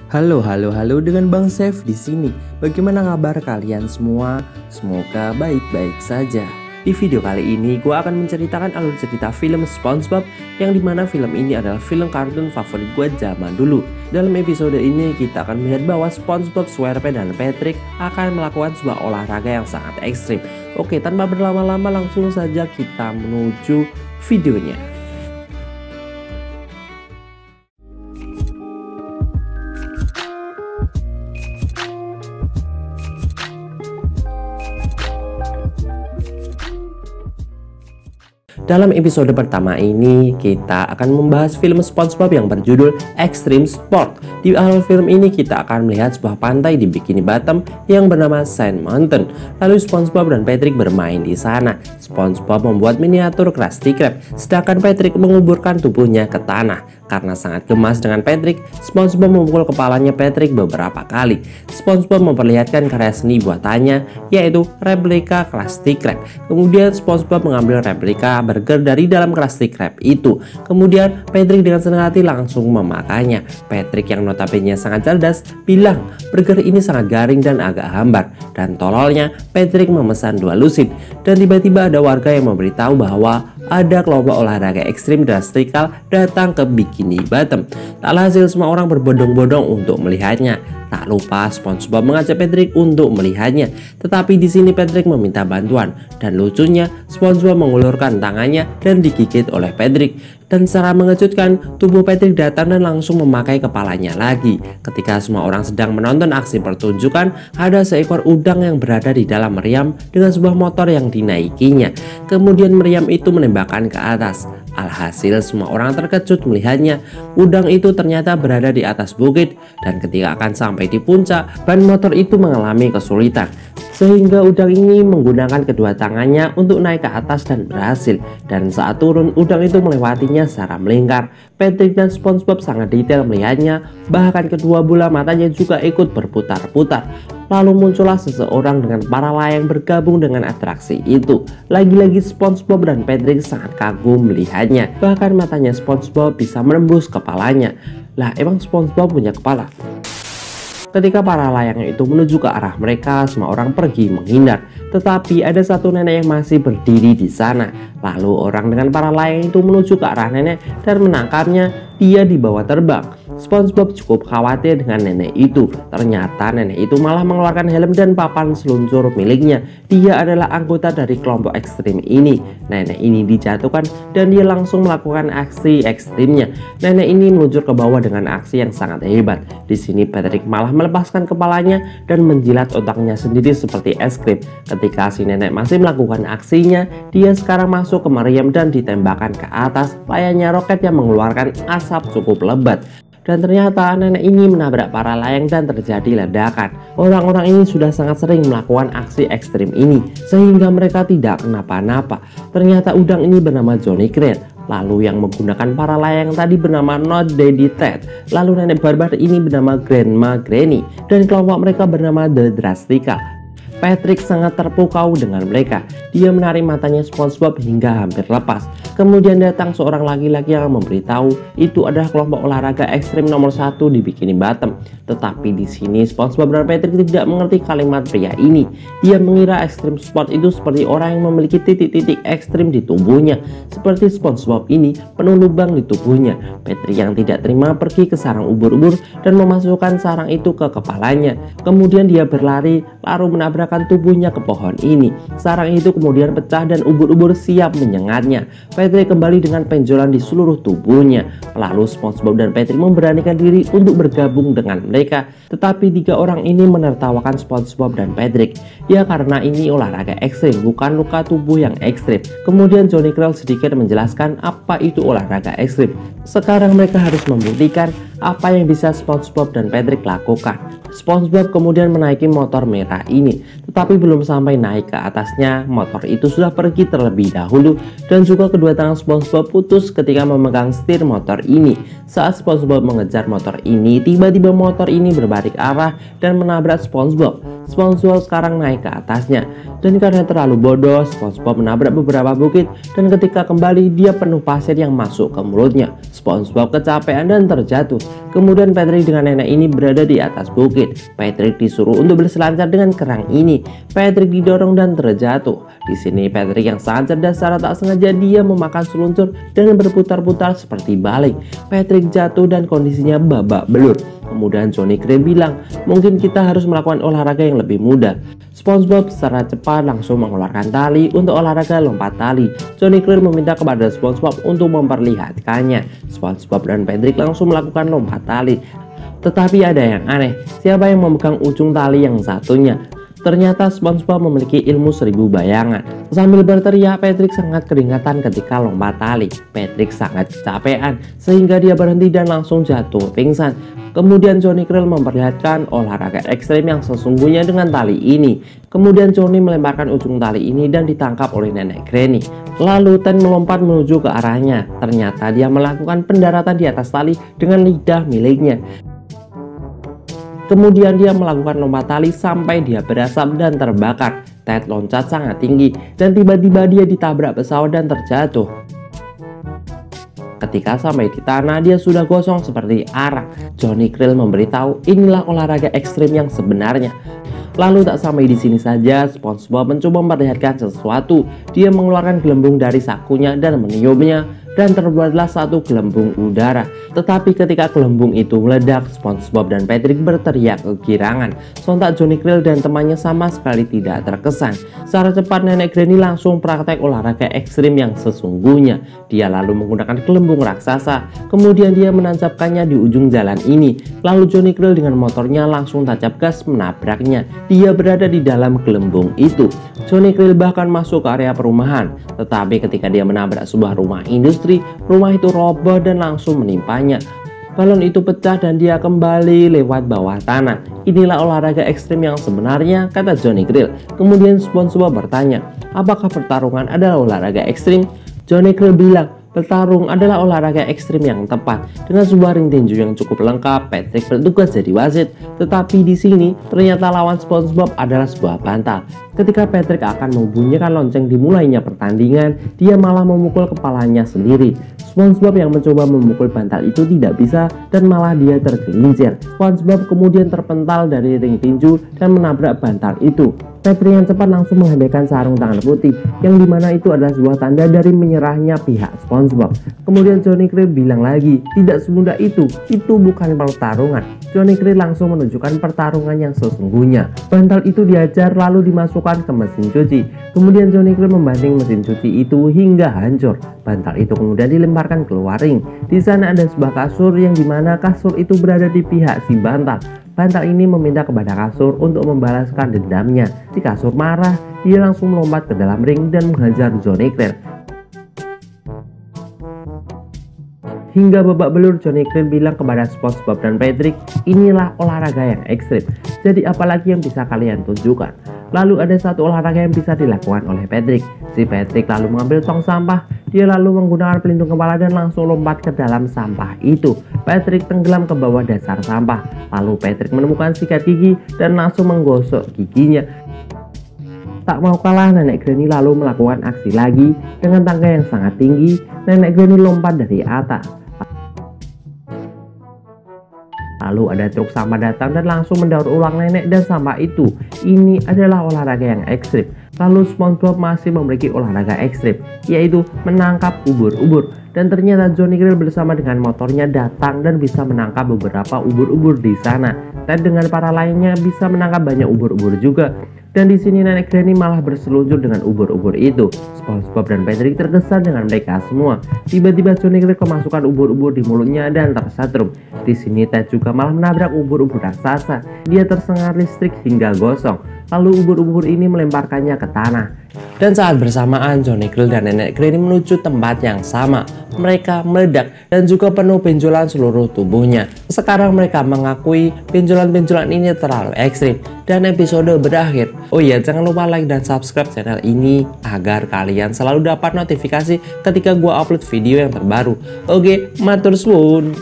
Halo, halo, halo dengan Bang Chef di sini. Bagaimana kabar kalian semua? Semoga baik-baik saja. Di video kali ini, gue akan menceritakan alur cerita film SpongeBob yang dimana film ini adalah film kartun favorit gue zaman dulu. Dalam episode ini, kita akan melihat bahwa SpongeBob, SquarePants, dan Patrick akan melakukan sebuah olahraga yang sangat ekstrim. Oke, tanpa berlama-lama langsung saja kita menuju videonya. Dalam episode pertama ini, kita akan membahas film SpongeBob yang berjudul Extreme Sport. Di awal film ini, kita akan melihat sebuah pantai di Bikini Bottom yang bernama Sand Mountain. Lalu SpongeBob dan Patrick bermain di sana. SpongeBob membuat miniatur Krusty Krab, sedangkan Patrick menguburkan tubuhnya ke tanah. Karena sangat gemas dengan Patrick, SpongeBob memukul kepalanya Patrick beberapa kali. SpongeBob memperlihatkan karya seni buatannya, yaitu replika Krusty Krab. Kemudian SpongeBob mengambil replika burger dari dalam Krusty Krab itu. Kemudian Patrick dengan senang hati langsung memakannya. Patrick yang notabene sangat cerdas bilang burger ini sangat garing dan agak hambar. Dan tololnya Patrick memesan 2 lusin. Dan tiba-tiba ada warga yang memberitahu bahwa ada kelompok olahraga ekstrim drastikal datang ke Bikini Bottom. Alhasil semua orang berbondong-bondong untuk melihatnya. Tak lupa SpongeBob mengajak Patrick untuk melihatnya. Tetapi di sini Patrick meminta bantuan. Dan lucunya SpongeBob mengulurkan tangannya dan digigit oleh Patrick. Dan secara mengejutkan, tubuh Patrick datang dan langsung memakai kepalanya lagi. Ketika semua orang sedang menonton aksi pertunjukan, ada seekor udang yang berada di dalam meriam dengan sebuah motor yang dinaikinya. Kemudian meriam itu menembakkan ke atas. Alhasil semua orang terkejut melihatnya. Udang itu ternyata berada di atas bukit. Dan ketika akan sampai di puncak, ban motor itu mengalami kesulitan. Sehingga udang ini menggunakan kedua tangannya untuk naik ke atas dan berhasil. Dan saat turun, udang itu melewatinya secara melingkar. Patrick dan SpongeBob sangat detail melihatnya. Bahkan kedua bola matanya juga ikut berputar-putar. Lalu muncullah seseorang dengan para layang bergabung dengan atraksi itu. Lagi-lagi SpongeBob dan Patrick sangat kagum melihatnya. Bahkan matanya SpongeBob bisa menembus kepalanya. Lah, emang SpongeBob punya kepala? Ketika para layang itu menuju ke arah mereka, semua orang pergi menghindar. Tetapi ada satu nenek yang masih berdiri di sana. Lalu orang dengan para layang itu menuju ke arah nenek dan menangkapnya. Dia dibawa terbang. SpongeBob cukup khawatir dengan nenek itu. Ternyata nenek itu malah mengeluarkan helm dan papan seluncur miliknya. Dia adalah anggota dari kelompok ekstrim ini. Nenek ini dijatuhkan dan dia langsung melakukan aksi ekstrimnya. Nenek ini meluncur ke bawah dengan aksi yang sangat hebat. Di sini Patrick malah melepaskan kepalanya dan menjilat otaknya sendiri seperti es krim. Ketika si nenek masih melakukan aksinya, dia sekarang masuk ke meriam dan ditembakkan ke atas layaknya roket yang mengeluarkan asap cukup lebat. Dan ternyata nenek ini menabrak para layang dan terjadi ledakan. Orang-orang ini sudah sangat sering melakukan aksi ekstrim ini sehingga mereka tidak kenapa-napa. Ternyata udang ini bernama Johnny Crane. Lalu yang menggunakan para layang tadi bernama Not Daddy Ted. Lalu nenek barbar ini bernama Grandma Granny. Dan kelompok mereka bernama The Drastika. Patrick sangat terpukau dengan mereka. Dia menarik matanya SpongeBob hingga hampir lepas. Kemudian datang seorang laki-laki yang memberitahu itu adalah kelompok olahraga ekstrim nomor 1 di Bikini Bottom. Tetapi di sini SpongeBob dan Patrick tidak mengerti kalimat pria ini. Dia mengira ekstrim sport itu seperti orang yang memiliki titik-titik ekstrim di tubuhnya. Seperti SpongeBob ini penuh lubang di tubuhnya. Patrick yang tidak terima pergi ke sarang ubur-ubur dan memasukkan sarang itu ke kepalanya. Kemudian dia berlari lalu menabrak tubuhnya ke pohon ini. Sarang itu kemudian pecah dan ubur-ubur siap menyengatnya. Patrick kembali dengan benjolan di seluruh tubuhnya. Lalu SpongeBob dan Patrick memberanikan diri untuk bergabung dengan mereka. Tetapi 3 orang ini menertawakan SpongeBob dan Patrick. Ya, karena ini olahraga ekstrim, bukan luka tubuh yang ekstrim. Kemudian Johnny Crane sedikit menjelaskan apa itu olahraga ekstrim. Sekarang mereka harus membuktikan apa yang bisa SpongeBob dan Patrick lakukan. SpongeBob kemudian menaiki motor merah ini. Tetapi belum sampai naik ke atasnya, motor itu sudah pergi terlebih dahulu. Dan juga kedua tangan SpongeBob putus ketika memegang setir motor ini. Saat SpongeBob mengejar motor ini, tiba-tiba motor ini berbalik arah dan menabrak SpongeBob. SpongeBob sekarang naik ke atasnya. Dan karena terlalu bodoh, SpongeBob menabrak beberapa bukit dan ketika kembali dia penuh pasir yang masuk ke mulutnya. SpongeBob kecapean dan terjatuh. Kemudian Patrick dengan nenek ini berada di atas bukit. Patrick disuruh untuk berselancar dengan kerang ini. Patrick didorong dan terjatuh. Di sini Patrick yang sangat cerdas secara tak sengaja dia memakan seluncur dan berputar-putar seperti balik. Patrick jatuh dan kondisinya babak belur. Kemudian Johnny Crane bilang, mungkin kita harus melakukan olahraga yang lebih mudah. SpongeBob secara cepat langsung mengeluarkan tali untuk olahraga lompat tali. Johnny Crane meminta kepada SpongeBob untuk memperlihatkannya. SpongeBob dan Patrick langsung melakukan lompat tali. Tetapi ada yang aneh, siapa yang memegang ujung tali yang satunya? Ternyata SpongeBob memiliki ilmu 1000 bayangan. Sambil berteriak, Patrick sangat keringatan ketika lompat tali. Patrick sangat kecapean sehingga dia berhenti dan langsung jatuh pingsan. Kemudian Johnny Crane memperlihatkan olahraga ekstrim yang sesungguhnya dengan tali ini. Kemudian Johnny melemparkan ujung tali ini dan ditangkap oleh nenek Granny. Lalu Ted melompat menuju ke arahnya. Ternyata dia melakukan pendaratan di atas tali dengan lidah miliknya. Kemudian dia melakukan lompat tali sampai dia berasap dan terbakar. Ted loncat sangat tinggi dan tiba-tiba dia ditabrak pesawat dan terjatuh. Ketika sampai di tanah dia sudah gosong seperti arak. Johnny Crane memberitahu inilah olahraga ekstrim yang sebenarnya. Lalu tak sampai di sini saja, SpongeBob mencoba memperlihatkan sesuatu. Dia mengeluarkan gelembung dari sakunya dan meniupnya dan terbuatlah satu gelembung udara. Tetapi ketika gelembung itu meledak, SpongeBob dan Patrick berteriak kegirangan. Sontak Johnny Crane dan temannya sama sekali tidak terkesan. Secara cepat nenek Granny langsung praktek olahraga ekstrim yang sesungguhnya. Dia lalu menggunakan gelembung raksasa. Kemudian dia menancapkannya di ujung jalan ini. Lalu Johnny Crane dengan motornya langsung tancap gas menabraknya. Dia berada di dalam gelembung itu. Johnny Crane bahkan masuk ke area perumahan. Tetapi ketika dia menabrak sebuah rumah industri, rumah itu roboh dan langsung menimpanya. Balon itu pecah dan dia kembali lewat bawah tanah. Inilah olahraga ekstrim yang sebenarnya, kata Johnny Crane. Kemudian SpongeBob bertanya, apakah pertarungan adalah olahraga ekstrim? Johnny Crane bilang, bertarung adalah olahraga ekstrim yang tepat. Dengan sebuah ring tinju yang cukup lengkap, Patrick bertugas jadi wasit. Tetapi di sini ternyata lawan SpongeBob adalah sebuah bantal. Ketika Patrick akan membunyikan lonceng dimulainya pertandingan, dia malah memukul kepalanya sendiri. SpongeBob yang mencoba memukul bantal itu tidak bisa dan malah dia tergelincir. SpongeBob kemudian terpental dari ring tinju dan menabrak bantal itu. Patrick yang cepat langsung menghendakkan sarung tangan putih, yang dimana itu adalah sebuah tanda dari menyerahnya pihak SpongeBob. Kemudian Johnny Crane bilang lagi, tidak semudah itu bukan pertarungan. Johnny Crane langsung menunjukkan pertarungan yang sesungguhnya. Bantal itu diajar lalu dimasukkan ke mesin cuci. Kemudian Johnny Crane membanting mesin cuci itu hingga hancur. Bantal itu kemudian dilemparkan keluar ring. Di sana ada sebuah kasur yang dimana kasur itu berada di pihak si bantal. Bantal ini meminta kepada kasur untuk membalaskan dendamnya. Si kasur marah, dia langsung melompat ke dalam ring dan menghajar Johnny Crane. Hingga babak belur, Johnny Crane bilang kepada SpongeBob dan Patrick, inilah olahraga yang ekstrim. Jadi apalagi yang bisa kalian tunjukkan? Lalu ada satu olahraga yang bisa dilakukan oleh Patrick. Si Patrick lalu mengambil tong sampah. Dia lalu menggunakan pelindung kepala dan langsung lompat ke dalam sampah itu. Patrick tenggelam ke bawah dasar sampah. Lalu Patrick menemukan sikat gigi dan langsung menggosok giginya. Tak mau kalah, nenek Granny lalu melakukan aksi lagi. Dengan tangga yang sangat tinggi, nenek Granny lompat dari atas. Lalu ada truk sampah datang dan langsung mendaur ulang nenek dan sampah itu. Ini adalah olahraga yang ekstrim. Lalu SpongeBob masih memiliki olahraga ekstrim, yaitu menangkap ubur-ubur. Dan ternyata Johnny Crane bersama dengan motornya datang dan bisa menangkap beberapa ubur-ubur di sana. Dan dengan para lainnya bisa menangkap banyak ubur-ubur juga. Dan di sini nenek Granny malah berseluncur dengan ubur-ubur itu. SpongeBob dan Patrick terkesan dengan mereka semua. Tiba-tiba Johnny Crane kemasukan ubur-ubur di mulutnya dan tersetrum. Di sini Ted juga malah menabrak ubur-ubur raksasa. Dia tersengat listrik hingga gosong. Lalu ubur-ubur ini melemparkannya ke tanah. Dan saat bersamaan Johnny Crane dan nenek Granny menuju tempat yang sama. Mereka meledak dan juga penuh benjolan seluruh tubuhnya. Sekarang mereka mengakui benjolan-benjolan ini terlalu ekstrim dan episode berakhir. Oh iya, jangan lupa like dan subscribe channel ini agar kalian selalu dapat notifikasi ketika gua upload video yang terbaru. Oke, matur suwun.